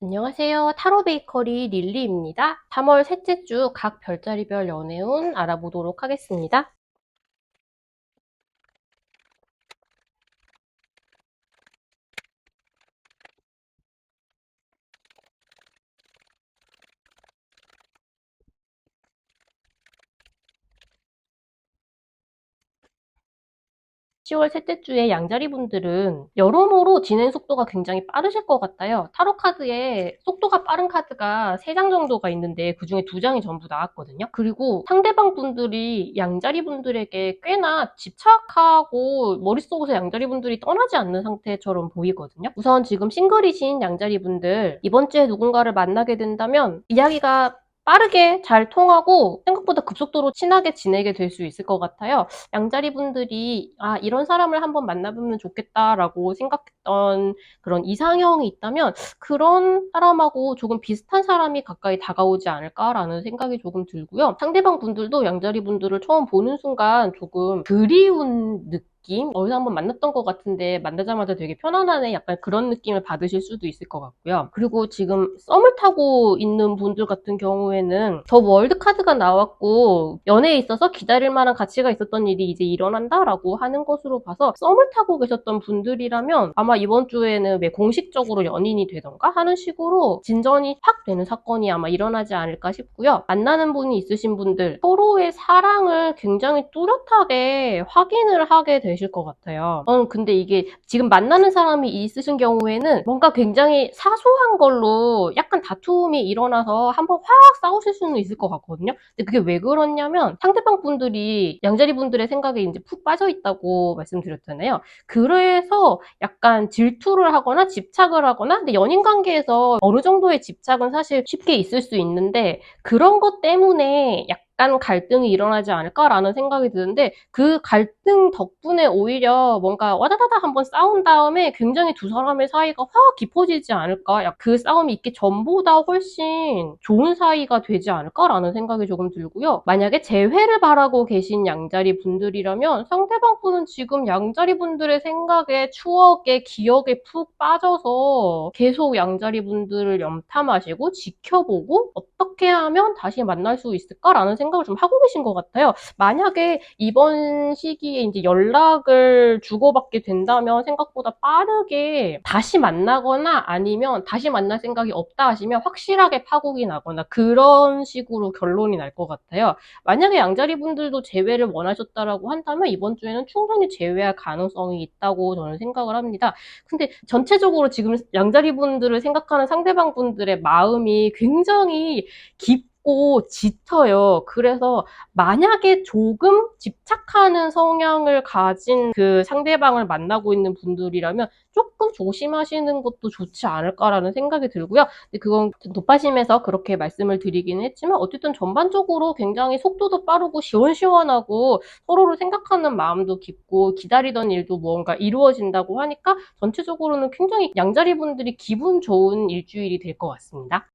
안녕하세요. 타로 베이커리 릴리입니다. 3월 셋째 주 각 별자리별 연애운 알아보도록 하겠습니다. 10월 셋째 주에 양자리 분들은 여러모로 진행 속도가 굉장히 빠르실 것 같아요. 타로 카드에 속도가 빠른 카드가 3장 정도가 있는데 그중에 2장이 전부 나왔거든요. 그리고 상대방 분들이 양자리 분들에게 꽤나 집착하고 머릿속에서 양자리 분들이 떠나지 않는 상태처럼 보이거든요. 우선 지금 싱글이신 양자리 분들, 이번 주에 누군가를 만나게 된다면 이야기가 빠르게 잘 통하고 생각보다 급속도로 친하게 지내게 될 수 있을 것 같아요. 양자리 분들이 이런 사람을 한번 만나보면 좋겠다라고 생각했던 그런 이상형이 있다면 그런 사람하고 조금 비슷한 사람이 가까이 다가오지 않을까라는 생각이 조금 들고요. 상대방 분들도 양자리 분들을 처음 보는 순간 조금 그리운 느낌? 어디서 한번 만났던 것 같은데 만나자마자 되게 편안하네, 약간 그런 느낌을 받으실 수도 있을 것 같고요. 그리고 지금 썸을 타고 있는 분들 같은 경우에는 더 월드 카드가 나왔고 연애에 있어서 기다릴 만한 가치가 있었던 일이 이제 일어난다라고 하는 것으로 봐서 썸을 타고 계셨던 분들이라면 아마 이번 주에는 공식적으로 연인이 되던가 하는 식으로 진전이 확 되는 사건이 아마 일어나지 않을까 싶고요. 만나는 분이 있으신 분들, 서로의 사랑을 굉장히 뚜렷하게 확인을 하게 되실 것 같아요. 근데 이게 지금 만나는 사람이 있으신 경우에는 뭔가 굉장히 사소한 걸로 약간 다툼이 일어나서 한번 확 싸우실 수는 있을 것 같거든요. 근데 그게 왜 그렇냐면 상대방 분들이 양자리 분들의 생각에 이제 푹 빠져 있다고 말씀드렸잖아요. 그래서 약간 질투를 하거나 집착을 하거나, 근데 연인 관계에서 어느 정도의 집착은 사실 쉽게 있을 수 있는데 그런 것 때문에 약간 갈등이 일어나지 않을까라는 생각이 드는데, 그 갈등 덕분에 오히려 뭔가 와다다다 한번 싸운 다음에 굉장히 두 사람의 사이가 확 깊어지지 않을까, 그 싸움이 있기 전보다 훨씬 좋은 사이가 되지 않을까라는 생각이 조금 들고요. 만약에 재회를 바라고 계신 양자리 분들이라면 상대방 분은 지금 양자리 분들의 생각에, 추억에, 기억에 푹 빠져서 계속 양자리 분들을 염탐하시고 지켜보고 어떻게 하면 다시 만날 수 있을까라는 생각을 좀 하고 계신 것 같아요. 만약에 이번 시기에 이제 연락을 주고받게 된다면 생각보다 빠르게 다시 만나거나 아니면 다시 만날 생각이 없다 하시면 확실하게 파국이 나거나 그런 식으로 결론이 날 것 같아요. 만약에 양자리 분들도 재회를 원하셨다라고 한다면 이번 주에는 충분히 재회할 가능성이 있다고 저는 생각을 합니다. 근데 전체적으로 지금 양자리 분들을 생각하는 상대방 분들의 마음이 굉장히 깊고 짙어요. 그래서 만약에 조금 집착하는 성향을 가진 그 상대방을 만나고 있는 분들이라면 조금 조심하시는 것도 좋지 않을까라는 생각이 들고요. 근데 그건 높아심에서 그렇게 말씀을 드리긴 했지만 어쨌든 전반적으로 굉장히 속도도 빠르고 시원시원하고 서로를 생각하는 마음도 깊고 기다리던 일도 뭔가 이루어진다고 하니까 전체적으로는 굉장히 양자리 분들이 기분 좋은 일주일이 될 것 같습니다.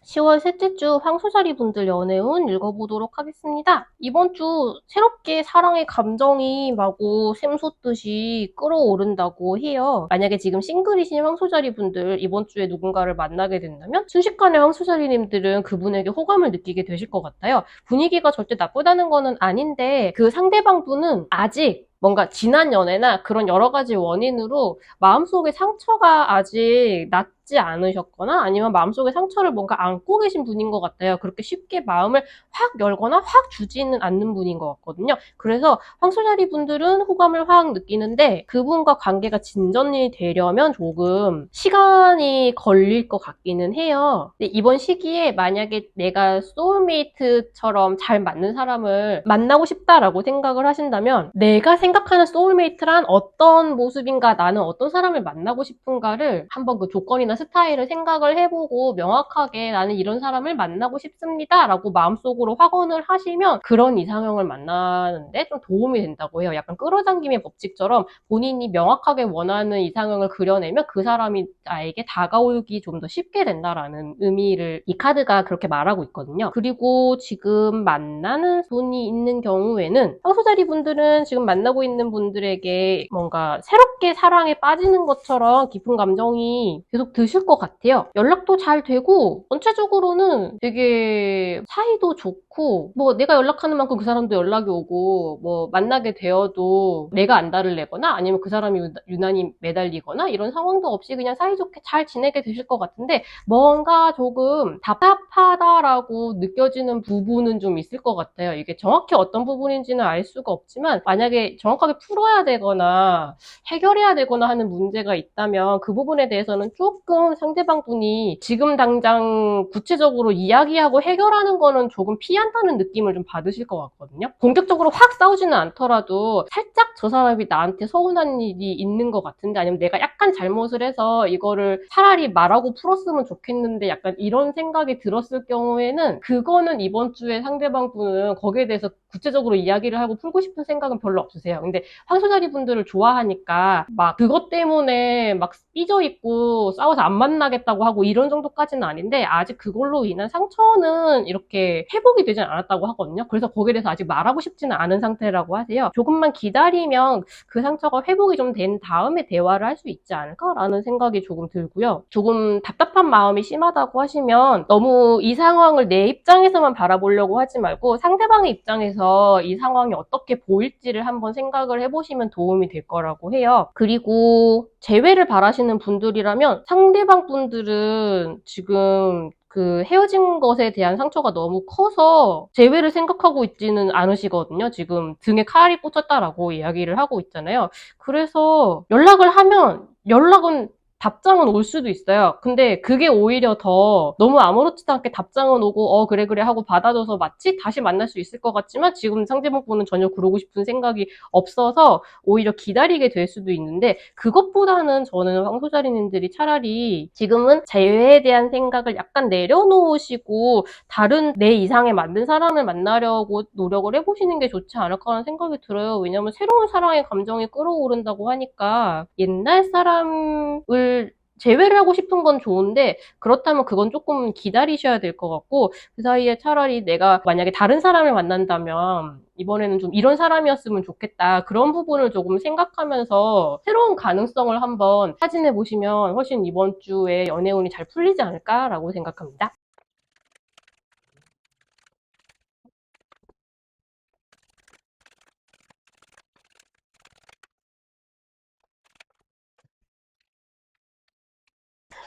10월 셋째 주 황소자리 분들 연애운 읽어보도록 하겠습니다. 이번 주 새롭게 사랑의 감정이 마구 샘솟듯이 끌어오른다고 해요. 만약에 지금 싱글이신 황소자리 분들 이번 주에 누군가를 만나게 된다면 순식간에 황소자리님들은 그분에게 호감을 느끼게 되실 것 같아요. 분위기가 절대 나쁘다는 거는 아닌데 그 상대방 분은 아직 뭔가 지난 연애나 그런 여러 가지 원인으로 마음속에 상처가 아직 지 않으셨거나 아니면 마음속에 상처를 뭔가 안고 계신 분인 것 같아요. 그렇게 쉽게 마음을 확 열거나 확 주지는 않는 분인 것 같거든요. 그래서 황소자리 분들은 호감을 확 느끼는데 그분과 관계가 진전이 되려면 조금 시간이 걸릴 것 같기는 해요. 근데 이번 시기에 만약에 내가 소울메이트처럼 잘 맞는 사람을 만나고 싶다라고 생각을 하신다면 내가 생각하는 소울메이트란 어떤 모습인가, 나는 어떤 사람을 만나고 싶은가를 한번 그 조건이나 스타일을 생각을 해보고 명확하게 나는 이런 사람을 만나고 싶습니다 라고 마음속으로 확언을 하시면 그런 이상형을 만나는데 좀 도움이 된다고 해요. 약간 끌어당김의 법칙처럼 본인이 명확하게 원하는 이상형을 그려내면 그 사람이 나에게 다가오기 좀 더 쉽게 된다라는 의미를 이 카드가 그렇게 말하고 있거든요. 그리고 지금 만나는 분이 있는 경우에는 황소자리 분들은 지금 만나고 있는 분들에게 뭔가 새롭게 사랑에 빠지는 것처럼 깊은 감정이 계속 드실 것 같아요. 연락도 잘 되고 전체적으로는 되게 사이도 좋고 뭐 내가 연락하는 만큼 그 사람도 연락이 오고 뭐 만나게 되어도 내가 안달을 내거나 아니면 그 사람이 유난히 매달리거나 이런 상황도 없이 그냥 사이좋게 잘 지내게 되실 것 같은데 뭔가 조금 답답하다라고 느껴지는 부분은 좀 있을 것 같아요. 이게 정확히 어떤 부분인지는 알 수가 없지만 만약에 정확하게 풀어야 되거나 해결해야 되거나 하는 문제가 있다면 그 부분에 대해서는 조금 상대방 분이 지금 당장 구체적으로 이야기하고 해결하는 거는 조금 피한다는 느낌을 좀 받으실 것 같거든요. 공격적으로 확 싸우지는 않더라도 살짝 저 사람이 나한테 서운한 일이 있는 것 같은데 아니면 내가 약간 잘못을 해서 이거를 차라리 말하고 풀었으면 좋겠는데 약간 이런 생각이 들었을 경우에는 그거는 이번 주에 상대방 분은 거기에 대해서 구체적으로 이야기를 하고 풀고 싶은 생각은 별로 없으세요. 근데 황소자리 분들을 좋아하니까 막 그것 때문에 막 삐져있고 싸워서 안 만나겠다고 하고 이런 정도까지는 아닌데 아직 그걸로 인한 상처는 이렇게 회복이 되진 않았다고 하거든요. 그래서 거기에 대해서 아직 말하고 싶지는 않은 상태라고 하세요. 조금만 기다리면 그 상처가 회복이 좀 된 다음에 대화를 할 수 있지 않을까라는 생각이 조금 들고요. 조금 답답한 마음이 심하다고 하시면 너무 이 상황을 내 입장에서만 바라보려고 하지 말고 상대방의 입장에서 이 상황이 어떻게 보일지를 한번 생각을 해보시면 도움이 될 거라고 해요. 그리고 재회를 바라시는 분들이라면 상대방 분들은 지금 그 헤어진 것에 대한 상처가 너무 커서 재회를 생각하고 있지는 않으시거든요. 지금 등에 칼이 꽂혔다라고 이야기를 하고 있잖아요. 그래서 연락을 하면 연락은 답장은 올 수도 있어요. 근데 그게 오히려 더 너무 아무렇지도 않게 답장은 오고 그래 하고 받아줘서 마치 다시 만날 수 있을 것 같지만 지금 상대방 분은 전혀 그러고 싶은 생각이 없어서 오히려 기다리게 될 수도 있는데 그것보다는 저는 황소자리님들이 차라리 지금은 재회에 대한 생각을 약간 내려놓으시고 다른 내 이상에 맞는 사람을 만나려고 노력을 해보시는 게 좋지 않을까 하는 생각이 들어요. 왜냐면 새로운 사랑의 감정이 끌어오른다고 하니까 옛날 사람을 재회를 하고 싶은 건 좋은데 그렇다면 그건 조금 기다리셔야 될 것 같고 그 사이에 차라리 내가 만약에 다른 사람을 만난다면 이번에는 좀 이런 사람이었으면 좋겠다. 그런 부분을 조금 생각하면서 새로운 가능성을 한번 타진해 보시면 훨씬 이번 주에 연애운이 잘 풀리지 않을까라고 생각합니다.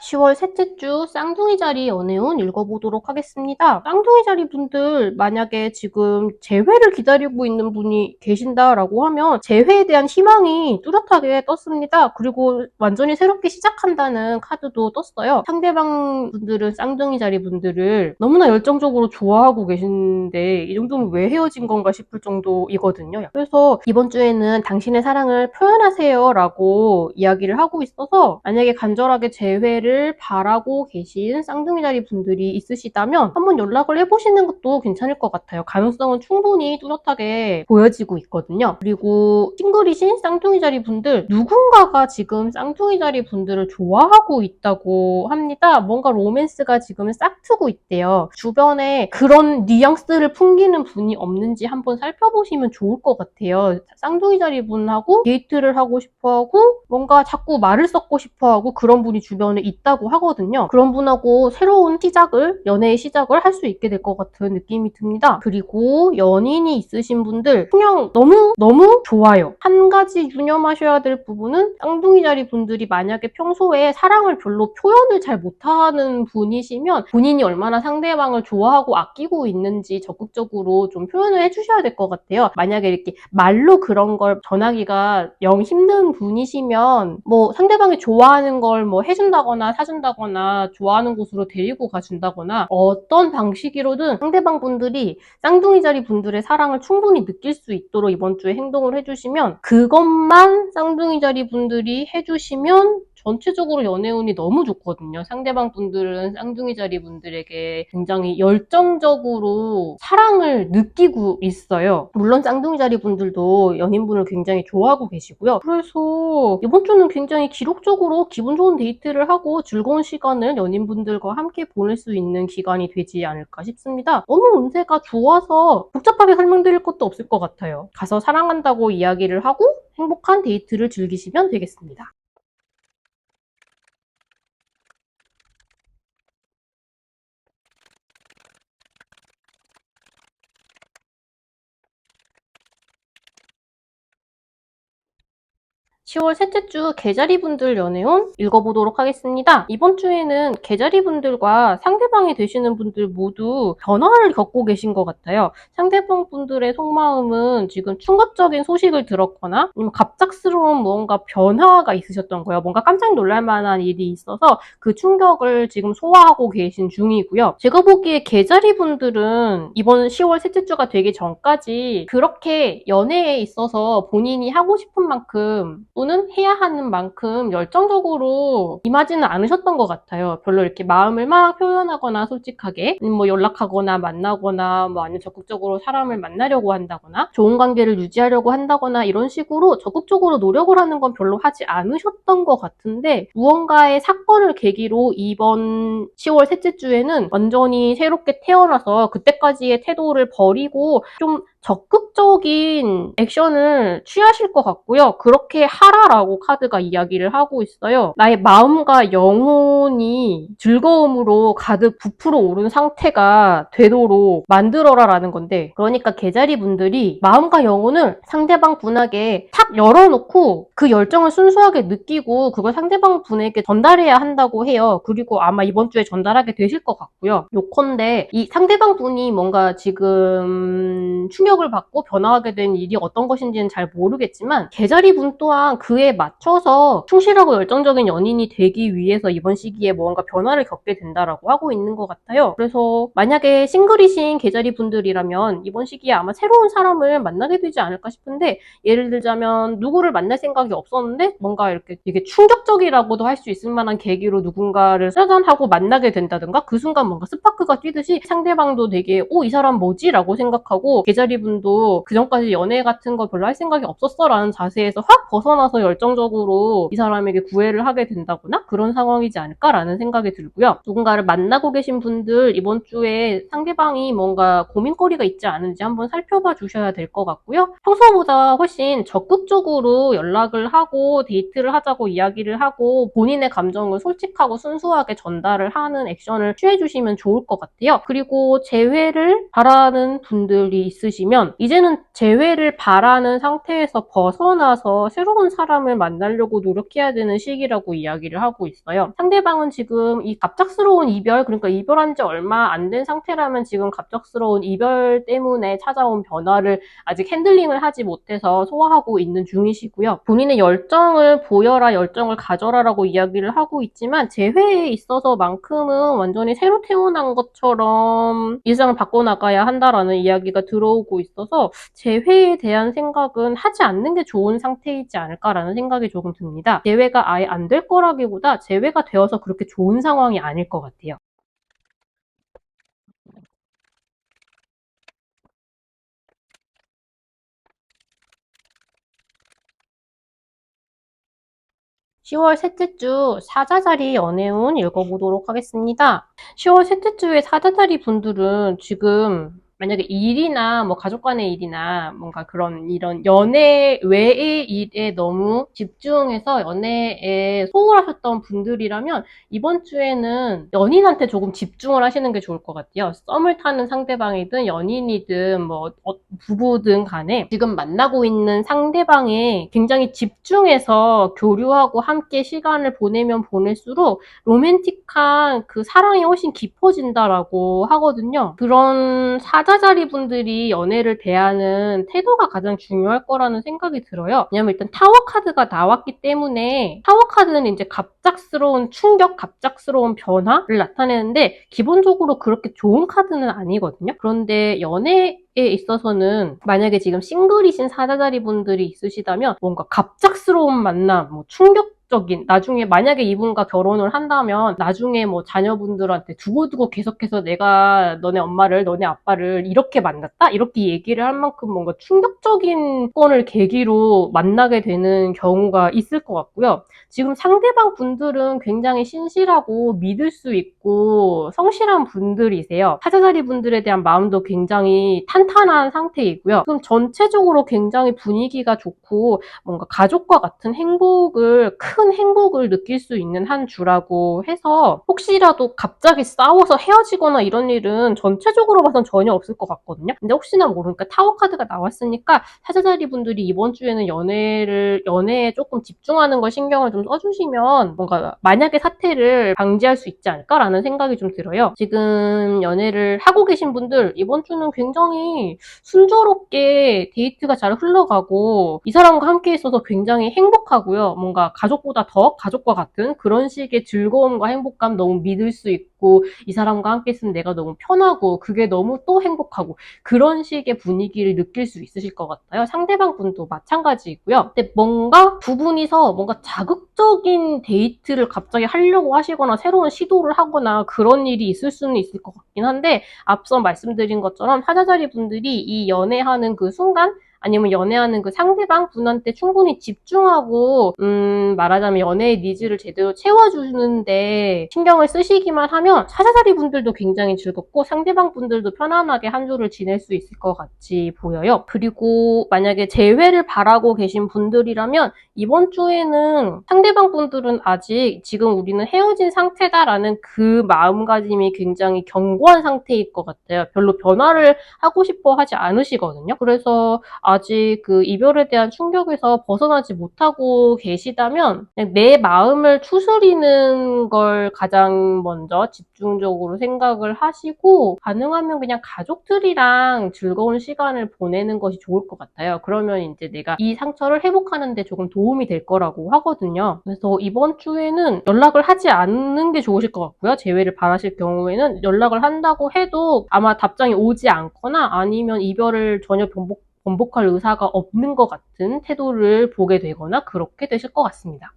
10월 셋째 주 쌍둥이 자리 연애운 읽어보도록 하겠습니다. 쌍둥이 자리 분들 만약에 지금 재회를 기다리고 있는 분이 계신다라고 하면 재회에 대한 희망이 뚜렷하게 떴습니다. 그리고 완전히 새롭게 시작한다는 카드도 떴어요. 상대방 분들은 쌍둥이 자리 분들을 너무나 열정적으로 좋아하고 계신데 이 정도면 왜 헤어진 건가 싶을 정도이거든요. 그래서 이번 주에는 당신의 사랑을 표현하세요 라고 이야기를 하고 있어서 만약에 간절하게 재회를 바라고 계신 쌍둥이 자리 분들이 있으시다면 한번 연락을 해보시는 것도 괜찮을 것 같아요. 가능성은 충분히 뚜렷하게 보여지고 있거든요. 그리고 싱글이신 쌍둥이 자리 분들 누군가가 지금 쌍둥이 자리 분들을 좋아하고 있다고 합니다. 뭔가 로맨스가 지금 싹트고 있대요. 주변에 그런 뉘앙스를 풍기는 분이 없는지 한번 살펴보시면 좋을 것 같아요. 쌍둥이 자리 분하고 데이트를 하고 싶어하고 뭔가 자꾸 말을 섞고 싶어하고 그런 분이 주변에 있다고 하거든요. 그런 분하고 새로운 시작을, 연애의 시작을 할 수 있게 될 것 같은 느낌이 듭니다. 그리고 연인이 있으신 분들 그냥 너무 좋아요. 한 가지 유념하셔야 될 부분은 쌍둥이 자리 분들이 만약에 평소에 사랑을 별로 표현을 잘 못하는 분이시면 본인이 얼마나 상대방을 좋아하고 아끼고 있는지 적극적으로 좀 표현을 해주셔야 될 것 같아요. 만약에 이렇게 말로 그런 걸 전하기가 영 힘든 분이시면 뭐 상대방이 좋아하는 걸 뭐 해준다거나 사준다거나 좋아하는 곳으로 데리고 가준다거나 어떤 방식으로든 상대방 분들이 쌍둥이 자리 분들의 사랑을 충분히 느낄 수 있도록 이번 주에 행동을 해주시면, 그것만 쌍둥이 자리 분들이 해주시면 전체적으로 연애운이 너무 좋거든요. 상대방 분들은 쌍둥이 자리 분들에게 굉장히 열정적으로 사랑을 느끼고 있어요. 물론 쌍둥이 자리 분들도 연인분을 굉장히 좋아하고 계시고요. 그래서 이번 주는 굉장히 기록적으로 기분 좋은 데이트를 하고 즐거운 시간을 연인분들과 함께 보낼 수 있는 기간이 되지 않을까 싶습니다. 너무 운세가 좋아서 복잡하게 설명드릴 것도 없을 것 같아요. 가서 사랑한다고 이야기를 하고 행복한 데이트를 즐기시면 되겠습니다. 10월 셋째 주 개자리 분들 연애운 읽어보도록 하겠습니다. 이번 주에는 개자리 분들과 상대방이 되시는 분들 모두 변화를 겪고 계신 것 같아요. 상대방 분들의 속마음은 지금 충격적인 소식을 들었거나 아니면 갑작스러운 무언가 변화가 있으셨던 거예요. 뭔가 깜짝 놀랄 만한 일이 있어서 그 충격을 지금 소화하고 계신 중이고요. 제가 보기에 개자리 분들은 이번 10월 셋째 주가 되기 전까지 그렇게 연애에 있어서 본인이 하고 싶은 만큼 또는 해야 하는 만큼 열정적으로 임하지는 않으셨던 것 같아요. 별로 이렇게 마음을 막 표현하거나 솔직하게 뭐 연락하거나 만나거나 뭐 아니면 적극적으로 사람을 만나려고 한다거나 좋은 관계를 유지하려고 한다거나 이런 식으로 적극적으로 노력을 하는 건 별로 하지 않으셨던 것 같은데, 무언가의 사건을 계기로 이번 10월 셋째 주에는 완전히 새롭게 태어나서 그때까지의 태도를 버리고 좀 적극적인 액션을 취하실 것 같고요. 그렇게 하라라고 카드가 이야기를 하고 있어요. 나의 마음과 영혼이 즐거움으로 가득 부풀어 오른 상태가 되도록 만들어라라는 건데, 그러니까 개자리 분들이 마음과 영혼을 상대방 분에게 탁 열어놓고 그 열정을 순수하게 느끼고 그걸 상대방 분에게 전달해야 한다고 해요. 그리고 아마 이번 주에 전달하게 되실 것 같고요. 요컨대 이 상대방 분이 뭔가 지금 충격을 받고 변화하게 된 일이 어떤 것인지는 잘 모르겠지만 개자리 분 또한 그에 맞춰서 충실하고 열정적인 연인이 되기 위해서 이번 시기에 뭔가 변화를 겪게 된다라고 하고 있는 것 같아요. 그래서 만약에 싱글이신 개자리 분들이라면 이번 시기에 아마 새로운 사람을 만나게 되지 않을까 싶은데, 예를 들자면 누구를 만날 생각이 없었는데 뭔가 이렇게 되게 충격적이라고도 할 수 있을 만한 계기로 누군가를 짜잔 하고 만나게 된다든가, 그 순간 뭔가 스파크가 뛰듯이 상대방도 되게 이 사람 뭐지? 라고 생각하고 개자리 분도 그전까지 연애 같은 거 별로 할 생각이 없었어 라는 자세에서 확 벗어나서 열정적으로 이 사람에게 구애를 하게 된다거나 그런 상황이지 않을까라는 생각이 들고요. 누군가를 만나고 계신 분들 이번 주에 상대방이 뭔가 고민거리가 있지 않은지 한번 살펴봐 주셔야 될 것 같고요. 평소보다 훨씬 적극적으로 연락을 하고 데이트를 하자고 이야기를 하고 본인의 감정을 솔직하고 순수하게 전달을 하는 액션을 취해주시면 좋을 것 같아요. 그리고 재회를 바라는 분들이 있으시면 이제는 재회를 바라는 상태에서 벗어나서 새로운 사람을 만나려고 노력해야 되는 시기라고 이야기를 하고 있어요. 상대방은 지금 이 갑작스러운 이별, 그러니까 이별한 지 얼마 안 된 상태라면 지금 갑작스러운 이별 때문에 찾아온 변화를 아직 핸들링을 하지 못해서 소화하고 있는 중이시고요. 본인의 열정을 보여라, 열정을 가져라라고 이야기를 하고 있지만 재회에 있어서만큼은 완전히 새로 태어난 것처럼 일상을 바꿔나가야 한다라는 이야기가 들어오고 있어서 재회에 대한 생각은 하지 않는 게 좋은 상태이지 않을까라는 생각이 조금 듭니다. 재회가 아예 안 될 거라기보다 재회가 되어서 그렇게 좋은 상황이 아닐 것 같아요. 10월 셋째 주 사자자리 연애운 읽어보도록 하겠습니다. 10월 셋째 주의 사자자리 분들은 지금 만약에 일이나 뭐 가족 간의 일이나 뭔가 그런 이런 연애 외의 일에 너무 집중해서 연애에 소홀하셨던 분들이라면 이번 주에는 연인한테 조금 집중을 하시는 게 좋을 것 같아요. 썸을 타는 상대방이든 연인이든 뭐 부부든 간에 지금 만나고 있는 상대방에 굉장히 집중해서 교류하고 함께 시간을 보내면 보낼수록 로맨틱한 그 사랑이 훨씬 깊어진다라고 하거든요. 그런 사자자리 분들이 연애를 대하는 태도가 가장 중요할 거라는 생각이 들어요. 왜냐면 일단 타워 카드가 나왔기 때문에 타워 카드는 이제 갑작스러운 충격, 갑작스러운 변화를 나타내는데 기본적으로 그렇게 좋은 카드는 아니거든요. 그런데 연애에 있어서는 만약에 지금 싱글이신 사자자리 분들이 있으시다면 뭔가 갑작스러운 만남, 뭐 충격적인, 나중에 만약에 이분과 결혼을 한다면 나중에 뭐 자녀분들한테 두고두고 계속해서 내가 너네 엄마를, 너네 아빠를 이렇게 만났다? 이렇게 얘기를 할 만큼 뭔가 충격적인 건을 계기로 만나게 되는 경우가 있을 것 같고요. 지금 상대방 분들은 굉장히 신실하고 믿을 수 있고 성실한 분들이세요. 사자자리 분들에 대한 마음도 굉장히 탄탄한 상태이고요. 그럼 전체적으로 굉장히 분위기가 좋고 뭔가 가족과 같은 큰 행복을 느낄 수 있는 한 주라고 해서 혹시라도 갑자기 싸워서 헤어지거나 이런 일은 전체적으로 봐선 전혀 없을 것 같거든요. 근데 혹시나 모르니까 타워 카드가 나왔으니까 사자자리 분들이 이번 주에는 연애에 조금 집중하는 걸 신경을 좀 써주시면 뭔가 만약의 사태를 방지할 수 있지 않을까라는 생각이 좀 들어요. 지금 연애를 하고 계신 분들 이번 주는 굉장히 순조롭게 데이트가 잘 흘러가고 이 사람과 함께 있어서 굉장히 행복하고요. 뭔가 가족보다 더 가족과 같은 그런 식의 즐거움과 행복감 너무 믿을 수 있고 이 사람과 함께 있으면 내가 너무 편하고 그게 너무 또 행복하고 그런 식의 분위기를 느낄 수 있으실 것 같아요. 상대방 분도 마찬가지이고요. 근데 뭔가 두 분이서 뭔가 자극적인 데이트를 갑자기 하려고 하시거나 새로운 시도를 하거나 그런 일이 있을 수는 있을 것 같긴 한데 앞서 말씀드린 것처럼 사자자리 분들이 이 연애하는 그 순간 아니면 연애하는 그 상대방 분한테 충분히 집중하고 말하자면 연애의 니즈를 제대로 채워주는데 신경을 쓰시기만 하면 사자자리 분들도 굉장히 즐겁고 상대방 분들도 편안하게 한 주를 지낼 수 있을 것 같이 보여요. 그리고 만약에 재회를 바라고 계신 분들이라면 이번 주에는 상대방 분들은 아직 지금 우리는 헤어진 상태다라는 그 마음가짐이 굉장히 견고한 상태일 것 같아요. 별로 변화를 하고 싶어 하지 않으시거든요. 그래서 아직 그 이별에 대한 충격에서 벗어나지 못하고 계시다면 그냥 내 마음을 추스리는 걸 가장 먼저 집중적으로 생각을 하시고 가능하면 그냥 가족들이랑 즐거운 시간을 보내는 것이 좋을 것 같아요. 그러면 이제 내가 이 상처를 회복하는 데 조금 도움이 될 거라고 하거든요. 그래서 이번 주에는 연락을 하지 않는 게 좋으실 것 같고요. 재회를 바라실 경우에는 연락을 한다고 해도 아마 답장이 오지 않거나 아니면 이별을 전혀 번복할 의사가 없는 것 같은 태도를 보게 되거나 그렇게 되실 것 같습니다.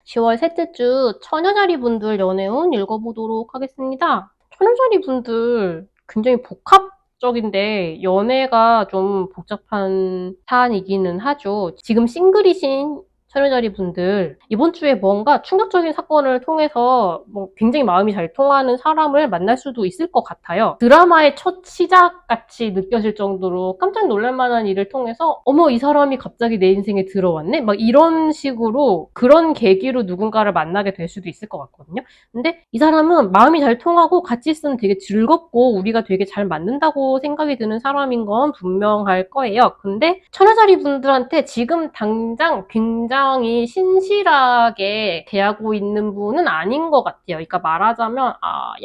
10월 셋째 주 처녀자리 분들 연애운 읽어보도록 하겠습니다. 처녀자리 분들 굉장히 복합적인데 연애가 좀 복잡한 사안이기는 하죠. 지금 싱글이신 처녀자리 분들 이번 주에 뭔가 충격적인 사건을 통해서 뭐 굉장히 마음이 잘 통하는 사람을 만날 수도 있을 것 같아요. 드라마의 첫 시작같이 느껴질 정도로 깜짝 놀랄 만한 일을 통해서 어머 이 사람이 갑자기 내 인생에 들어왔네? 막 이런 식으로 그런 계기로 누군가를 만나게 될 수도 있을 것 같거든요. 근데 이 사람은 마음이 잘 통하고 같이 있으면 되게 즐겁고 우리가 되게 잘 맞는다고 생각이 드는 사람인 건 분명할 거예요. 근데 천하자리 분들한테 지금 당장 굉장히 신실하게 대하고 있는 분은 아닌 것 같아요. 그러니까 말하자면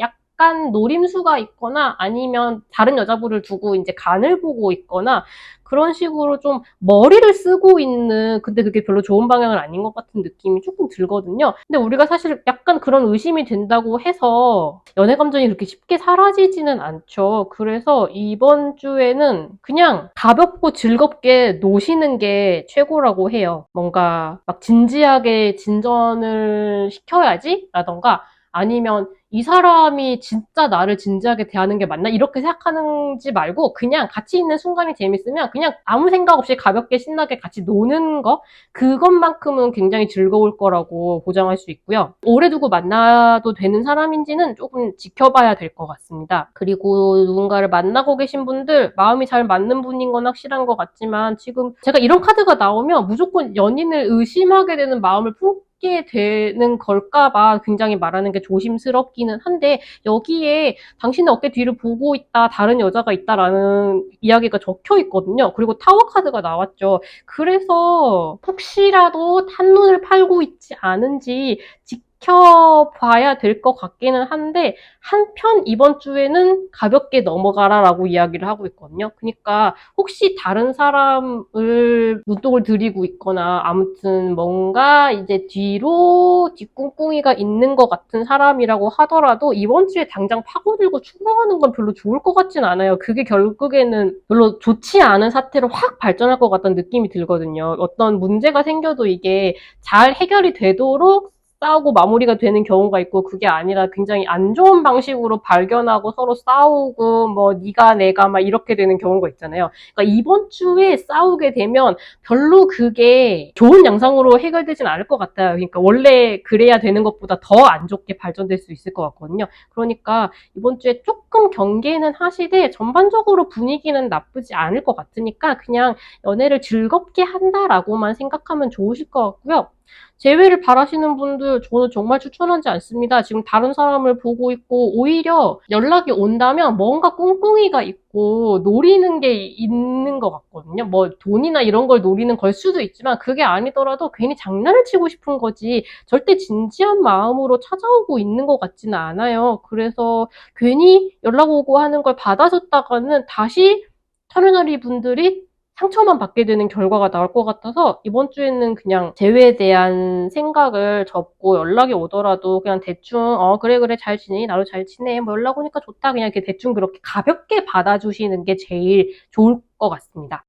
약간 노림수가 있거나 아니면 다른 여자분을 두고 이제 간을 보고 있거나 그런 식으로 좀 머리를 쓰고 있는 근데 그게 별로 좋은 방향은 아닌 것 같은 느낌이 조금 들거든요. 근데 우리가 사실 약간 그런 의심이 된다고 해서 연애 감정이 그렇게 쉽게 사라지지는 않죠. 그래서 이번 주에는 그냥 가볍고 즐겁게 노시는 게 최고라고 해요. 뭔가 막 진지하게 진전을 시켜야지? 라던가 아니면 이 사람이 진짜 나를 진지하게 대하는 게 맞나? 이렇게 생각하는지 말고 그냥 같이 있는 순간이 재밌으면 그냥 아무 생각 없이 가볍게 신나게 같이 노는 거? 그것만큼은 굉장히 즐거울 거라고 보장할 수 있고요. 오래 두고 만나도 되는 사람인지는 조금 지켜봐야 될 것 같습니다. 그리고 누군가를 만나고 계신 분들 마음이 잘 맞는 분인 건 확실한 것 같지만 지금 제가 이런 카드가 나오면 무조건 연인을 의심하게 되는 마음을 하게 되는 걸까봐 굉장히 말하는 게 조심스럽기는 한데, 여기에 당신의 어깨 뒤를 보고 있다, 다른 여자가 있다라는 이야기가 적혀 있거든요. 그리고 타워 카드가 나왔죠. 그래서 혹시라도 한눈을 팔고 있지 않은지 지켜봐야 될 것 같기는 한데, 한편 이번 주에는 가볍게 넘어가라라고 이야기를 하고 있거든요. 그러니까 혹시 다른 사람을 눈독을 들이고 있거나 아무튼 뭔가 이제 뒤로 뒷꿍꿍이가 있는 것 같은 사람이라고 하더라도 이번 주에 당장 파고들고 추궁하는 건 별로 좋을 것 같진 않아요. 그게 결국에는 별로 좋지 않은 사태로 확 발전할 것 같다는 느낌이 들거든요. 어떤 문제가 생겨도 이게 잘 해결이 되도록 싸우고 마무리가 되는 경우가 있고, 그게 아니라 굉장히 안 좋은 방식으로 발견하고 서로 싸우고 뭐 네가 내가 막 이렇게 되는 경우가 있잖아요. 그러니까 이번 주에 싸우게 되면 별로 그게 좋은 양상으로 해결되진 않을 것 같아요. 그러니까 원래 그래야 되는 것보다 더 안 좋게 발전될 수 있을 것 같거든요. 그러니까 이번 주에 조금 경계는 하시되 전반적으로 분위기는 나쁘지 않을 것 같으니까 그냥 연애를 즐겁게 한다라고만 생각하면 좋으실 것 같고요. 재회를 바라시는 분들 저는 정말 추천하지 않습니다. 지금 다른 사람을 보고 있고 오히려 연락이 온다면 뭔가 꿍꿍이가 있고 노리는 게 있는 것 같거든요. 뭐 돈이나 이런 걸 노리는 걸 수도 있지만 그게 아니더라도 괜히 장난을 치고 싶은 거지 절대 진지한 마음으로 찾아오고 있는 것 같지는 않아요. 그래서 괜히 연락 오고 하는 걸 받아줬다가는 다시 터미너리 분들이 상처만 받게 되는 결과가 나올 것 같아서 이번 주에는 그냥 재회에 대한 생각을 접고 연락이 오더라도 그냥 대충 그래 그래 잘 지내 나도 잘 지내 뭐 연락 오니까 좋다 그냥 이렇게 대충 그렇게 가볍게 받아주시는 게 제일 좋을 것 같습니다.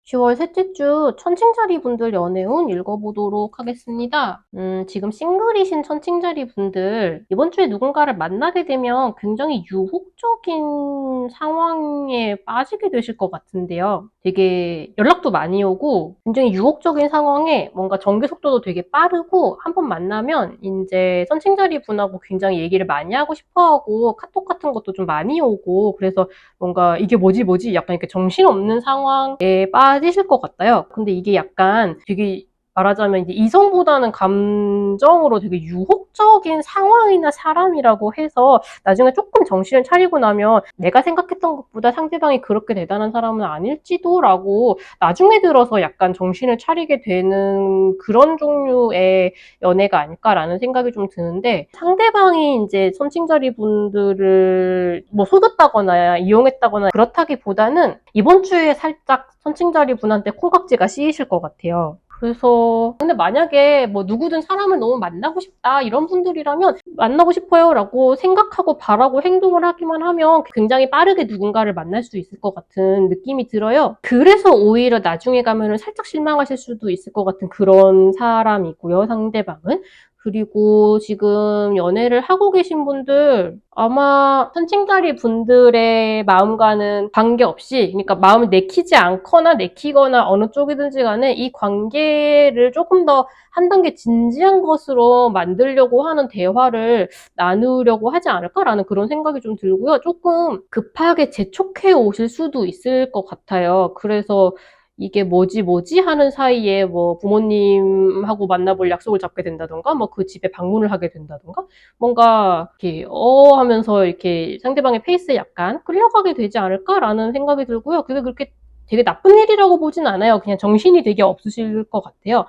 10월 셋째 주 천칭자리 분들 연애운 읽어보도록 하겠습니다. 지금 싱글이신 천칭자리 분들, 이번 주에 누군가를 만나게 되면 굉장히 유혹적인 상황에 빠지게 되실 것 같은데요. 되게 연락도 많이 오고 굉장히 유혹적인 상황에 뭔가 전개 속도도 되게 빠르고 한 번 만나면 이제 천칭자리 분하고 굉장히 얘기를 많이 하고 싶어하고 카톡 같은 것도 좀 많이 오고 그래서 뭔가 이게 뭐지 약간 이렇게 정신없는 상황에 빠지실 것 같아요. 근데 이게 약간 되게 말하자면 이제 이성보다는 감정으로 되게 유혹적인 상황이나 사람이라고 해서 나중에 조금 정신을 차리고 나면 내가 생각했던 것보다 상대방이 그렇게 대단한 사람은 아닐지도라고 나중에 들어서 약간 정신을 차리게 되는 그런 종류의 연애가 아닐까라는 생각이 좀 드는데 상대방이 이제 선친자리 분들을 뭐 속였다거나 이용했다거나 그렇다기보다는 이번 주에 살짝 선친자리 분한테 콩깍지가 씌이실 것 같아요. 그래서 근데 만약에 뭐 누구든 사람을 너무 만나고 싶다 이런 분들이라면 만나고 싶어요 라고 생각하고 바라고 행동을 하기만 하면 굉장히 빠르게 누군가를 만날 수 있을 것 같은 느낌이 들어요. 그래서 오히려 나중에 가면은 살짝 실망하실 수도 있을 것 같은 그런 사람이고요, 상대방은. 그리고 지금 연애를 하고 계신 분들 아마 선칭자리 분들의 마음과는 관계없이 그러니까 마음을 내키지 않거나 내키거나 어느 쪽이든지 간에 이 관계를 조금 더 한 단계 진지한 것으로 만들려고 하는 대화를 나누려고 하지 않을까라는 그런 생각이 좀 들고요. 조금 급하게 재촉해 오실 수도 있을 것 같아요. 그래서 이게 뭐지 하는 사이에 뭐 부모님하고 만나볼 약속을 잡게 된다던가 뭐 그 집에 방문을 하게 된다던가 뭔가 이렇게 하면서 이렇게 상대방의 페이스에 약간 끌려가게 되지 않을까라는 생각이 들고요. 그게 그렇게 되게 나쁜 일이라고 보진 않아요. 그냥 정신이 되게 없으실 것 같아요.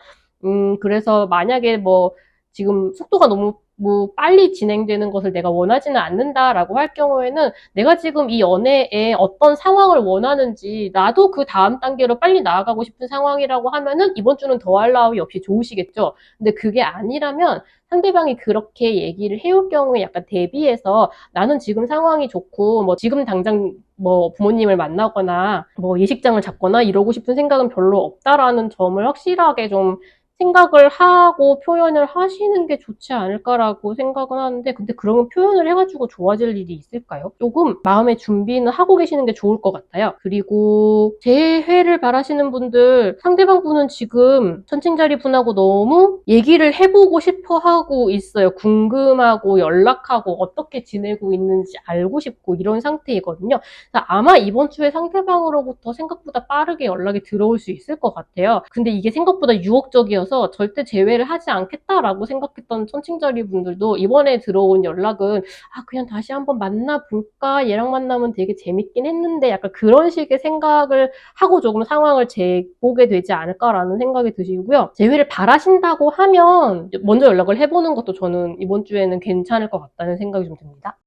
그래서 만약에 뭐 지금 속도가 너무 뭐 빨리 진행되는 것을 내가 원하지는 않는다라고 할 경우에는 내가 지금 이 연애에 어떤 상황을 원하는지 나도 그 다음 단계로 빨리 나아가고 싶은 상황이라고 하면은 이번 주는 더할 나위 없이 좋으시겠죠. 근데 그게 아니라면 상대방이 그렇게 얘기를 해올 경우에 약간 대비해서 나는 지금 상황이 좋고 뭐 지금 당장 뭐 부모님을 만나거나 뭐 예식장을 잡거나 이러고 싶은 생각은 별로 없다라는 점을 확실하게 좀 생각을 하고 표현을 하시는 게 좋지 않을까라고 생각은 하는데, 근데 그러면 표현을 해가지고 좋아질 일이 있을까요? 조금 마음의 준비는 하고 계시는 게 좋을 것 같아요. 그리고 재회를 바라시는 분들, 상대방 분은 지금 천칭자리 분하고 너무 얘기를 해보고 싶어 하고 있어요. 궁금하고 연락하고 어떻게 지내고 있는지 알고 싶고 이런 상태이거든요. 아마 이번 주에 상대방으로부터 생각보다 빠르게 연락이 들어올 수 있을 것 같아요. 근데 이게 생각보다 유혹적이어서 절대 제외를 하지 않겠다라고 생각했던 천칭자리 분들도 이번에 들어온 연락은 그냥 다시 한번 만나볼까? 얘랑 만나면 되게 재밌긴 했는데 약간 그런 식의 생각을 하고 조금 상황을 재보게 되지 않을까라는 생각이 드시고요. 재회를 바라신다고 하면 먼저 연락을 해보는 것도 저는 이번 주에는 괜찮을 것 같다는 생각이 좀 듭니다.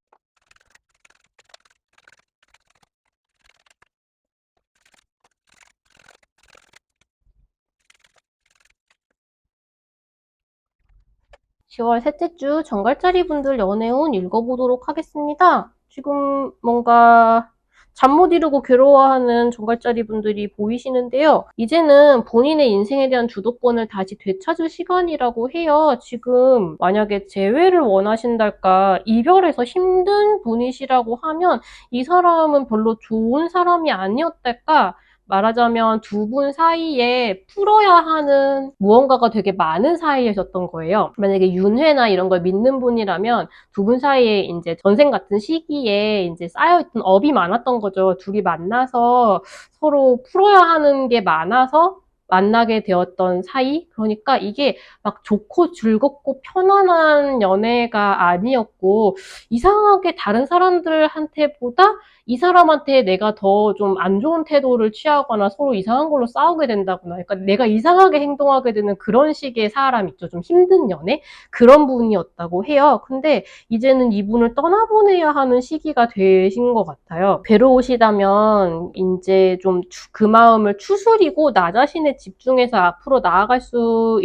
10월 셋째 주 정갈자리 분들 연애운 읽어보도록 하겠습니다. 지금 뭔가 잠 못 이루고 괴로워하는 정갈자리 분들이 보이시는데요. 이제는 본인의 인생에 대한 주도권을 다시 되찾을 시간이라고 해요. 지금 만약에 재회를 원하신달까, 이별해서 힘든 분이시라고 하면 이 사람은 별로 좋은 사람이 아니었달까, 말하자면 두 분 사이에 풀어야 하는 무언가가 되게 많은 사이이셨던 거예요. 만약에 윤회나 이런 걸 믿는 분이라면 두 분 사이에 이제 전생 같은 시기에 이제 쌓여있던 업이 많았던 거죠. 둘이 만나서 서로 풀어야 하는 게 많아서 만나게 되었던 사이? 그러니까 이게 막 좋고 즐겁고 편안한 연애가 아니었고, 이상하게 다른 사람들한테보다 이 사람한테 내가 더 좀 안 좋은 태도를 취하거나 서로 이상한 걸로 싸우게 된다거나, 그러니까 내가 이상하게 행동하게 되는 그런 식의 사람 있죠. 좀 힘든 연애? 그런 분이었다고 해요. 근데 이제는 이분을 떠나보내야 하는 시기가 되신 것 같아요. 괴로우시다면 이제 좀 그 마음을 추스리고 나 자신에 집중해서 앞으로 나아갈 수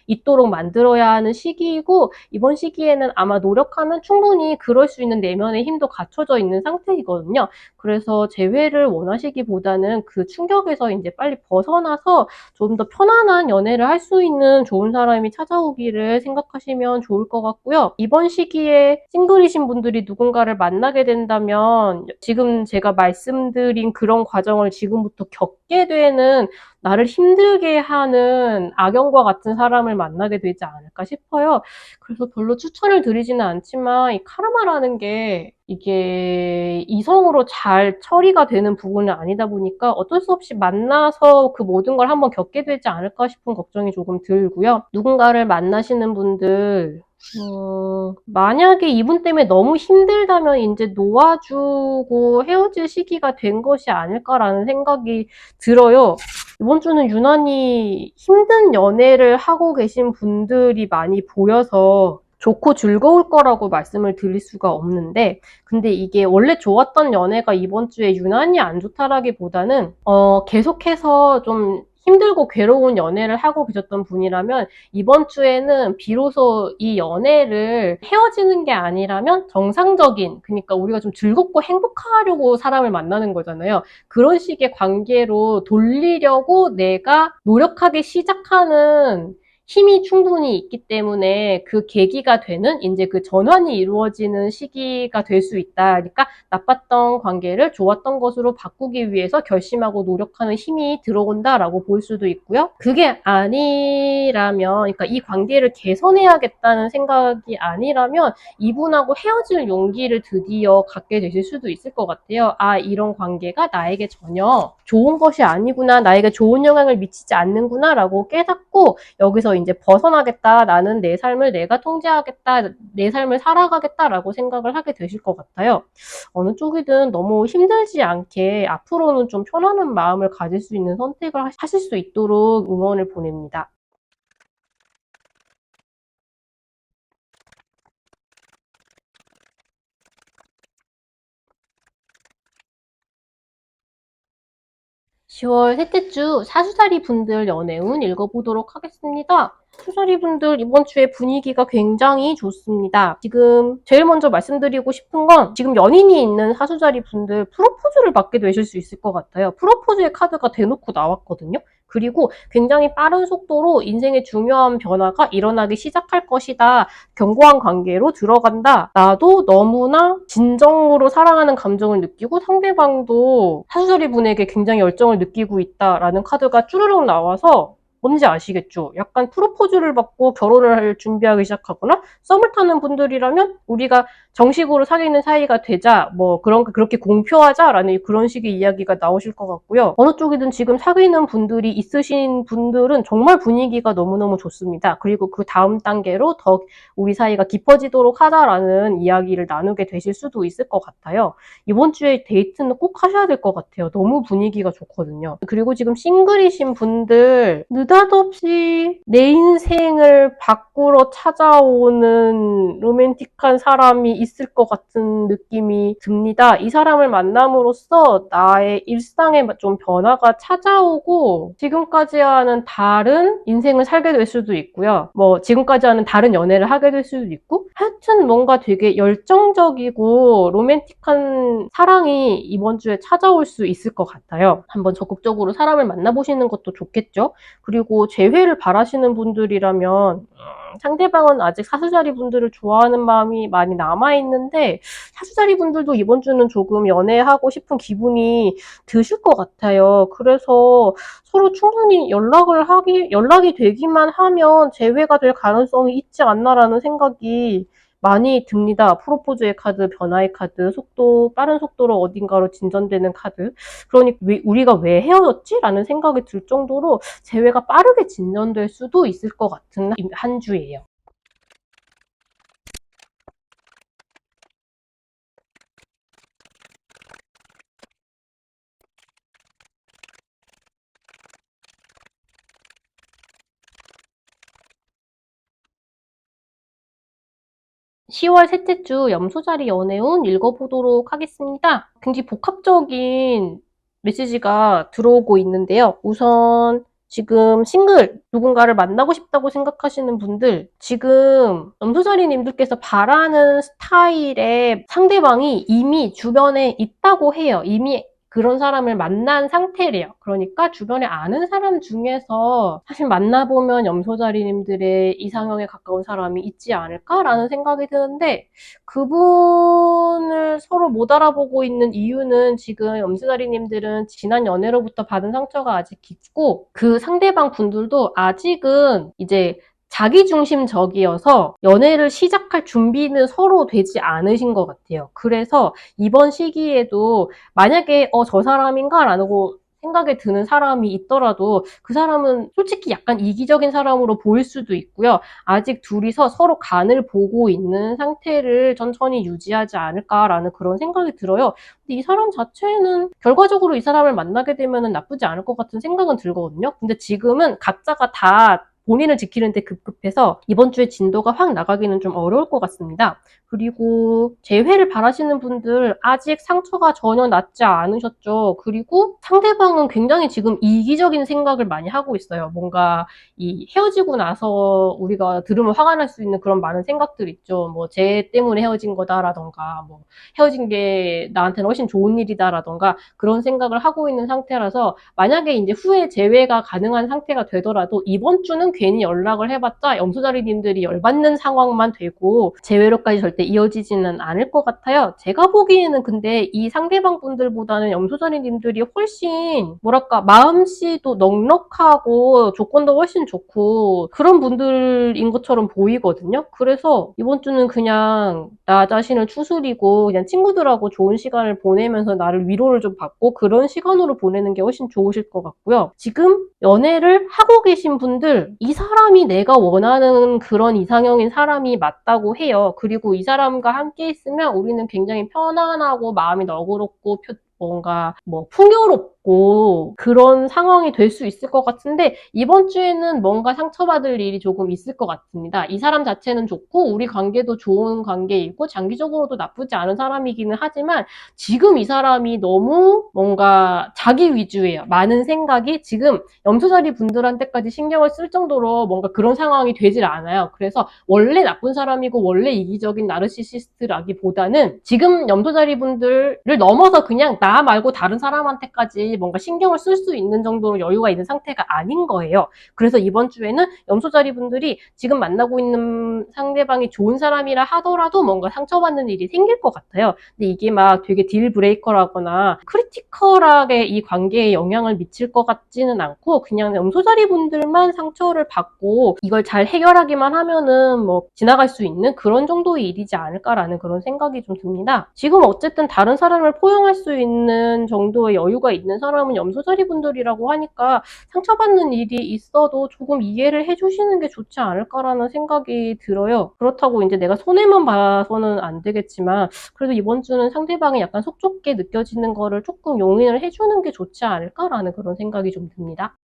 있도록 만들어야 하는 시기이고, 이번 시기에는 아마 노력하면 충분히 그럴 수 있는 내면의 힘도 갖춰져 있는 상태이거든요. 그래서 재회를 원하시기보다는 그 충격에서 이제 빨리 벗어나서 좀 더 편안한 연애를 할 수 있는 좋은 사람이 찾아오기를 생각하시면 좋을 것 같고요. 이번 시기에 싱글이신 분들이 누군가를 만나게 된다면 지금 제가 말씀드린 그런 과정을 지금부터 겪게 되는, 나를 힘들게 하는 악연과 같은 사람을 만나게 되지 않을까 싶어요. 그래서 별로 추천을 드리지는 않지만 이 카르마라는 게 이게 이성으로 잘 처리가 되는 부분은 아니다 보니까 어쩔 수 없이 만나서 그 모든 걸 한번 겪게 되지 않을까 싶은 걱정이 조금 들고요. 누군가를 만나시는 분들, 만약에 이분 때문에 너무 힘들다면 이제 놓아주고 헤어질 시기가 된 것이 아닐까라는 생각이 들어요. 이번 주는 유난히 힘든 연애를 하고 계신 분들이 많이 보여서 좋고 즐거울 거라고 말씀을 드릴 수가 없는데, 근데 이게 원래 좋았던 연애가 이번 주에 유난히 안 좋다라기보다는 계속해서 좀 힘들고 괴로운 연애를 하고 계셨던 분이라면 이번 주에는 비로소 이 연애를 헤어지는 게 아니라면 정상적인, 그러니까 우리가 좀 즐겁고 행복하려고 사람을 만나는 거잖아요. 그런 식의 관계로 돌리려고 내가 노력하기 시작하는 힘이 충분히 있기 때문에 그 계기가 되는 이제 그 전환이 이루어지는 시기가 될 수 있다. 그러니까 나빴던 관계를 좋았던 것으로 바꾸기 위해서 결심하고 노력하는 힘이 들어온다라고 볼 수도 있고요. 그게 아니라면, 그러니까 이 관계를 개선해야겠다는 생각이 아니라면 이분하고 헤어질 용기를 드디어 갖게 되실 수도 있을 것 같아요. 이런 관계가 나에게 전혀 좋은 것이 아니구나, 나에게 좋은 영향을 미치지 않는구나 라고 깨닫고 여기서 이제 벗어나겠다, 나는 내 삶을 내가 통제하겠다, 내 삶을 살아가겠다라고 생각을 하게 되실 것 같아요. 어느 쪽이든 너무 힘들지 않게 앞으로는 좀 편안한 마음을 가질 수 있는 선택을 하실 수 있도록 응원을 보냅니다. 10월 셋째 주 사수자리 분들 연애운 읽어보도록 하겠습니다. 사수자리 분들 이번 주에 분위기가 굉장히 좋습니다. 지금 제일 먼저 말씀드리고 싶은 건, 지금 연인이 있는 사수자리 분들 프로포즈를 받게 되실 수 있을 것 같아요. 프로포즈의 카드가 대놓고 나왔거든요. 그리고 굉장히 빠른 속도로 인생의 중요한 변화가 일어나기 시작할 것이다. 견고한 관계로 들어간다. 나도 너무나 진정으로 사랑하는 감정을 느끼고 상대방도 사수자리 분에게 굉장히 열정을 느끼고 있다라는 카드가 쭈르륵 나와서 뭔지 아시겠죠? 약간 프로포즈를 받고 결혼을 준비하기 시작하거나 썸을 타는 분들이라면 우리가 정식으로 사귀는 사이가 되자, 뭐 그렇게 공표하자라는 그런 식의 이야기가 나오실 것 같고요. 어느 쪽이든 지금 사귀는 분들이 있으신 분들은 정말 분위기가 너무너무 좋습니다. 그리고 그 다음 단계로 더 우리 사이가 깊어지도록 하자라는 이야기를 나누게 되실 수도 있을 것 같아요. 이번 주에 데이트는 꼭 하셔야 될 것 같아요. 너무 분위기가 좋거든요. 그리고 지금 싱글이신 분들 느닷없이 내 인생을 바꾸러 찾아오는 로맨틱한 사람이 있을 것 같은 느낌이 듭니다. 이 사람을 만남으로써 나의 일상에 좀 변화가 찾아오고 지금까지와는 다른 인생을 살게 될 수도 있고요. 뭐 지금까지와는 다른 연애를 하게 될 수도 있고 하여튼 뭔가 되게 열정적이고 로맨틱한 사랑이 이번 주에 찾아올 수 있을 것 같아요. 한번 적극적으로 사람을 만나보시는 것도 좋겠죠. 그리고 재회를 바라시는 분들이라면 상대방은 아직 사수자리 분들을 좋아하는 마음이 많이 남아있는데 사수자리 분들도 이번 주는 조금 연애하고 싶은 기분이 드실 것 같아요. 그래서 서로 충분히 연락이 되기만 하면 재회가 될 가능성이 있지 않나라는 생각이 많이 듭니다. 프로포즈의 카드, 변화의 카드, 빠른 속도로 어딘가로 진전되는 카드. 그러니 우리가 왜 헤어졌지? 라는 생각이 들 정도로 재회가 빠르게 진전될 수도 있을 것 같은 한 주예요. 10월 셋째 주 염소자리 연애운 읽어보도록 하겠습니다. 굉장히 복합적인 메시지가 들어오고 있는데요. 우선 지금 싱글 누군가를 만나고 싶다고 생각하시는 분들 지금 염소자리님들께서 바라는 스타일의 상대방이 이미 주변에 있다고 해요. 이미 그런 사람을 만난 상태래요. 그러니까 주변에 아는 사람 중에서 사실 만나보면 염소자리님들의 이상형에 가까운 사람이 있지 않을까라는 생각이 드는데 그분을 서로 못 알아보고 있는 이유는 지금 염소자리님들은 지난 연애로부터 받은 상처가 아직 깊고 그 상대방 분들도 아직은 이제 자기중심적이어서 연애를 시작할 준비는 서로 되지 않으신 것 같아요. 그래서 이번 시기에도 만약에 저 사람인가? 라고 생각이 드는 사람이 있더라도 그 사람은 솔직히 약간 이기적인 사람으로 보일 수도 있고요. 아직 둘이서 서로 간을 보고 있는 상태를 천천히 유지하지 않을까라는 그런 생각이 들어요. 근데 이 사람 자체는 결과적으로 이 사람을 만나게 되면 나쁘지 않을 것 같은 생각은 들거든요. 근데 지금은 각자가 다 본인을 지키는데 급급해서 이번 주에 진도가 확 나가기는 좀 어려울 것 같습니다. 그리고 재회를 바라시는 분들 아직 상처가 전혀 낫지 않으셨죠. 그리고 상대방은 굉장히 지금 이기적인 생각을 많이 하고 있어요. 뭔가 이 헤어지고 나서 우리가 들으면 화가 날 수 있는 그런 많은 생각들 있죠. 뭐 쟤 때문에 헤어진 거다라던가 뭐 헤어진 게 나한테는 훨씬 좋은 일이다라던가 그런 생각을 하고 있는 상태라서 만약에 이제 후에 재회가 가능한 상태가 되더라도 이번 주는 괜히 연락을 해봤자 염소자리님들이 열받는 상황만 되고 재회로까지 절대 이어지지는 않을 것 같아요. 제가 보기에는 근데 이 상대방 분들보다는 염소자리님들이 훨씬 뭐랄까 마음씨도 넉넉하고 조건도 훨씬 좋고 그런 분들인 것처럼 보이거든요. 그래서 이번 주는 그냥 나 자신을 추스리고 그냥 친구들하고 좋은 시간을 보내면서 나를 위로를 좀 받고 그런 시간으로 보내는 게 훨씬 좋으실 것 같고요. 지금 연애를 하고 계신 분들 이 사람이 내가 원하는 그런 이상형인 사람이 맞다고 해요. 그리고 이 사람과 함께 있으면 우리는 굉장히 편안하고 마음이 너그럽고 뭔가 뭐 풍요롭고 그런 상황이 될 수 있을 것 같은데 이번 주에는 뭔가 상처받을 일이 조금 있을 것 같습니다. 이 사람 자체는 좋고 우리 관계도 좋은 관계이고 장기적으로도 나쁘지 않은 사람이기는 하지만 지금 이 사람이 너무 뭔가 자기 위주예요. 많은 생각이 지금 염소자리 분들한테까지 신경을 쓸 정도로 뭔가 그런 상황이 되질 않아요. 그래서 원래 나쁜 사람이고 원래 이기적인 나르시시스트라기보다는 지금 염소자리 분들을 넘어서 그냥 나 말고 다른 사람한테까지 뭔가 신경을 쓸 수 있는 정도로 여유가 있는 상태가 아닌 거예요. 그래서 이번 주에는 염소자리 분들이 지금 만나고 있는 상대방이 좋은 사람이라 하더라도 뭔가 상처받는 일이 생길 것 같아요. 근데 이게 막 되게 딜 브레이커라거나 크리티컬하게 이 관계에 영향을 미칠 것 같지는 않고 그냥 염소자리 분들만 상처를 받고 이걸 잘 해결하기만 하면은 뭐 지나갈 수 있는 그런 정도의 일이지 않을까라는 그런 생각이 좀 듭니다. 지금 어쨌든 다른 사람을 포용할 수 있는 정도의 여유가 있는 사람은 염소자리 분들이라고 하니까 상처받는 일이 있어도 조금 이해를 해주시는 게 좋지 않을까라는 생각이 들어요. 그렇다고 이제 내가 손해만 봐서는 안 되겠지만 그래도 이번 주는 상대방이 약간 속 좁게 느껴지는 거를 조금 용인을 해주는 게 좋지 않을까라는 그런 생각이 좀 듭니다.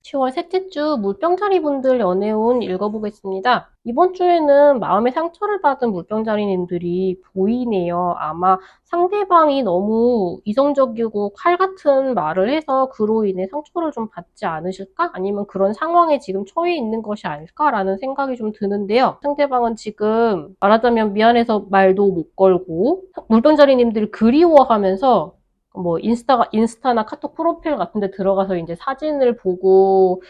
10월 셋째 주 물병자리 분들 연애운 읽어보겠습니다. 이번 주에는 마음의 상처를 받은 물병자리님들이 보이네요. 아마 상대방이 너무 이성적이고 칼 같은 말을 해서 그로 인해 상처를 좀 받지 않으실까? 아니면 그런 상황에 지금 처해 있는 것이 아닐까라는 생각이 좀 드는데요. 상대방은 지금 말하자면 미안해서 말도 못 걸고 물병자리님들 그리워하면서 뭐 인스타나 카톡 프로필 같은 데 들어가서 이제 사진을 보고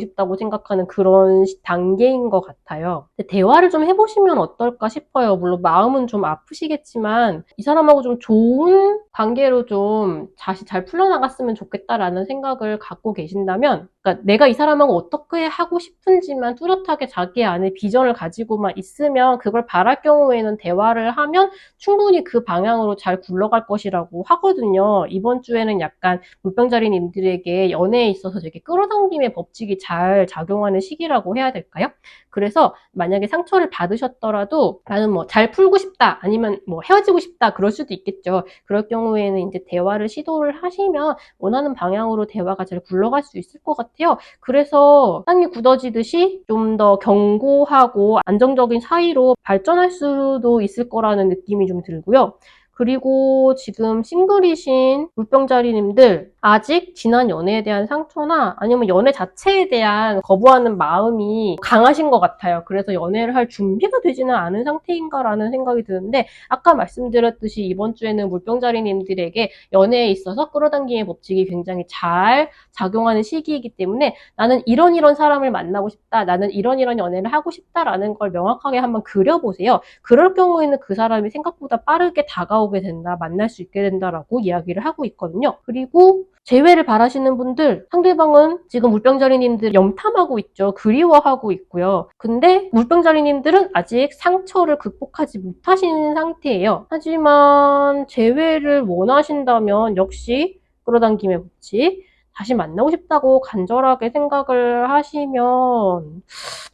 싶다고 생각하는 그런 단계인 것 같아요. 근데 대화를 좀 해보시면 어떨까 싶어요. 물론 마음은 좀 아프시겠지만 이 사람하고 좀 좋은 관계로 좀 다시 잘 풀려나갔으면 좋겠다라는 생각을 갖고 계신다면 그러니까 내가 이 사람하고 어떻게 하고 싶은지만 뚜렷하게 자기 안에 비전을 가지고만 있으면 그걸 바랄 경우에는 대화를 하면 충분히 그 방향으로 잘 굴러갈 것이라고 하거든요. 이번 주에는 약간 물병자리님들에게 연애에 있어서 되게 끌어당김의 법칙이 잘 작용하는 시기라고 해야 될까요? 그래서 만약에 상처를 받으셨더라도 나는 뭐 잘 풀고 싶다 아니면 뭐 헤어지고 싶다 그럴 수도 있겠죠. 그럴 경우에는 이제 대화를 시도를 하시면 원하는 방향으로 대화가 잘 굴러갈 수 있을 것 같아요. 그래서 땅이 굳어지듯이 좀 더 견고하고 안정적인 사이로 발전할 수도 있을 거라는 느낌이 좀 들고요. 그리고 지금 싱글이신 물병자리님들 아직 지난 연애에 대한 상처나 아니면 연애 자체에 대한 거부하는 마음이 강하신 것 같아요. 그래서 연애를 할 준비가 되지는 않은 상태인가라는 생각이 드는데 아까 말씀드렸듯이 이번 주에는 물병자리님들에게 연애에 있어서 끌어당김의 법칙이 굉장히 잘 작용하는 시기이기 때문에 나는 이런 사람을 만나고 싶다. 나는 이런 연애를 하고 싶다라는 걸 명확하게 한번 그려보세요. 그럴 경우에는 그 사람이 생각보다 빠르게 다가오게 된다, 만날 수 있게 된다라고 이야기를 하고 있거든요. 그리고 재회를 바라시는 분들, 상대방은 지금 물병자리님들 염탐하고 있죠. 그리워하고 있고요. 근데 물병자리님들은 아직 상처를 극복하지 못하신 상태예요. 하지만 재회를 원하신다면 역시 끌어당김의 법칙, 다시 만나고 싶다고 간절하게 생각을 하시면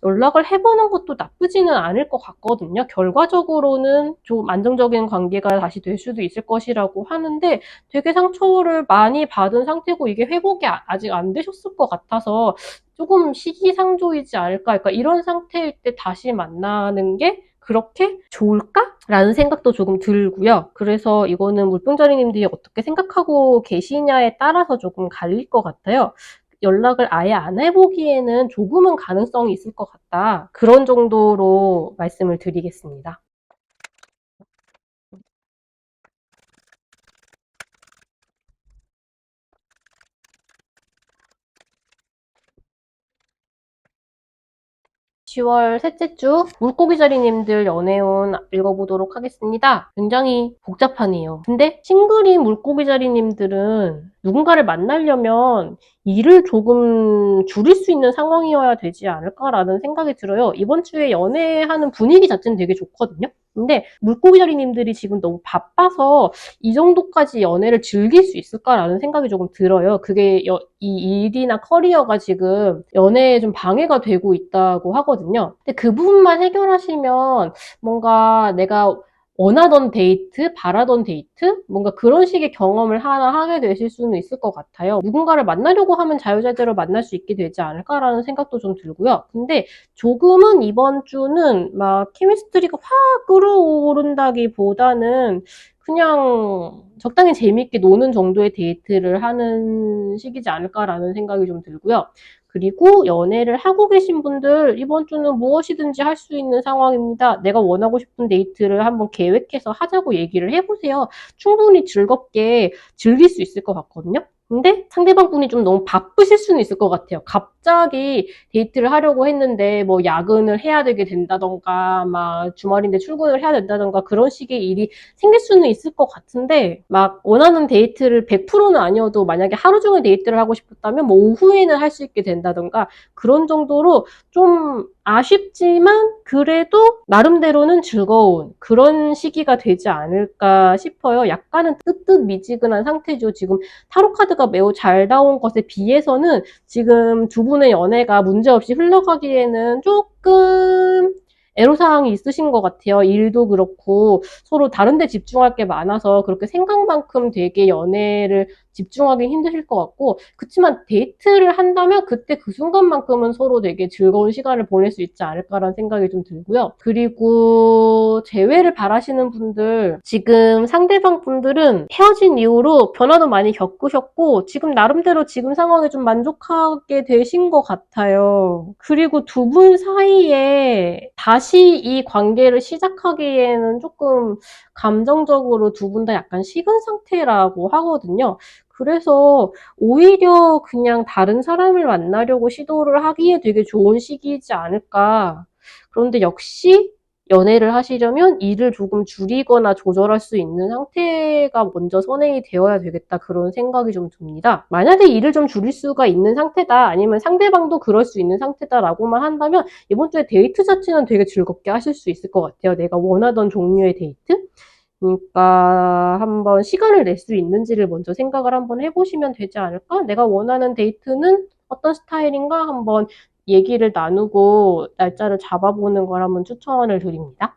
연락을 해보는 것도 나쁘지는 않을 것 같거든요. 결과적으로는 좀 안정적인 관계가 다시 될 수도 있을 것이라고 하는데 되게 상처를 많이 받은 상태고 이게 회복이 아직 안 되셨을 것 같아서 조금 시기상조이지 않을까. 그러니까 이런 상태일 때 다시 만나는 게 그렇게 좋을까? 라는 생각도 조금 들고요. 그래서 이거는 물병자리님들이 어떻게 생각하고 계시냐에 따라서 조금 갈릴 것 같아요. 연락을 아예 안 해보기에는 조금은 가능성이 있을 것 같다. 그런 정도로 말씀을 드리겠습니다. 10월 셋째 주 물고기자리님들 연애운 읽어보도록 하겠습니다. 굉장히 복잡하네요. 근데 싱글인 물고기자리님들은 누군가를 만나려면 일을 조금 줄일 수 있는 상황이어야 되지 않을까라는 생각이 들어요. 이번 주에 연애하는 분위기 자체는 되게 좋거든요. 근데 물고기자리님들이 지금 너무 바빠서 이 정도까지 연애를 즐길 수 있을까라는 생각이 조금 들어요. 그게 이 일이나 커리어가 지금 연애에 좀 방해가 되고 있다고 하거든요. 근데 그 부분만 해결하시면 뭔가 내가 원하던 데이트, 바라던 데이트? 뭔가 그런 식의 경험을 하나 하게 되실 수는 있을 것 같아요. 누군가를 만나려고 하면 자유자재로 만날 수 있게 되지 않을까라는 생각도 좀 들고요. 근데 조금은 이번 주는 막 케미스트리가 확 끌어오른다기보다는 그냥 적당히 재밌게 노는 정도의 데이트를 하는 시기지 않을까라는 생각이 좀 들고요. 그리고 연애를 하고 계신 분들 이번 주는 무엇이든지 할 수 있는 상황입니다. 내가 원하고 싶은 데이트를 한번 계획해서 하자고 얘기를 해보세요. 충분히 즐겁게 즐길 수 있을 것 같거든요. 근데 상대방 분이 좀 너무 바쁘실 수는 있을 것 같아요. 갑자기 데이트를 하려고 했는데 뭐 야근을 해야 되게 된다던가 막 주말인데 출근을 해야 된다던가 그런 식의 일이 생길 수는 있을 것 같은데 막 원하는 데이트를 100%는 아니어도 만약에 하루 종일 데이트를 하고 싶었다면 뭐 오후에는 할 수 있게 된다던가 그런 정도로 좀 아쉽지만 그래도 나름대로는 즐거운 그런 시기가 되지 않을까 싶어요. 약간은 뜨뜻미지근한 상태죠. 지금 타로 카드가 매우 잘 나온 것에 비해서는 지금 두 분의 연애가 문제없이 흘러가기에는 조금 애로사항이 있으신 것 같아요. 일도 그렇고 서로 다른 데 집중할 게 많아서 그렇게 생각만큼 되게 연애를 집중하기 힘드실 것 같고 그치만 데이트를 한다면 그때 그 순간만큼은 서로 되게 즐거운 시간을 보낼 수 있지 않을까라는 생각이 좀 들고요. 그리고 재회를 바라시는 분들 지금 상대방 분들은 헤어진 이후로 변화도 많이 겪으셨고 지금 나름대로 지금 상황에 좀 만족하게 되신 것 같아요. 그리고 두 분 사이에 다시 이 관계를 시작하기에는 조금 감정적으로 두 분 다 약간 식은 상태라고 하거든요. 그래서 오히려 그냥 다른 사람을 만나려고 시도를 하기에 되게 좋은 시기이지 않을까. 그런데 역시 연애를 하시려면 일을 조금 줄이거나 조절할 수 있는 상태가 먼저 선행이 되어야 되겠다. 그런 생각이 좀 듭니다. 만약에 일을 좀 줄일 수가 있는 상태다. 아니면 상대방도 그럴 수 있는 상태다라고만 한다면 이번 주에 데이트 자체는 되게 즐겁게 하실 수 있을 것 같아요. 내가 원하던 종류의 데이트? 그러니까 한번 시간을 낼 수 있는지를 먼저 생각을 한번 해보시면 되지 않을까? 내가 원하는 데이트는 어떤 스타일인가? 한번 얘기를 나누고 날짜를 잡아보는 걸 한번 추천을 드립니다.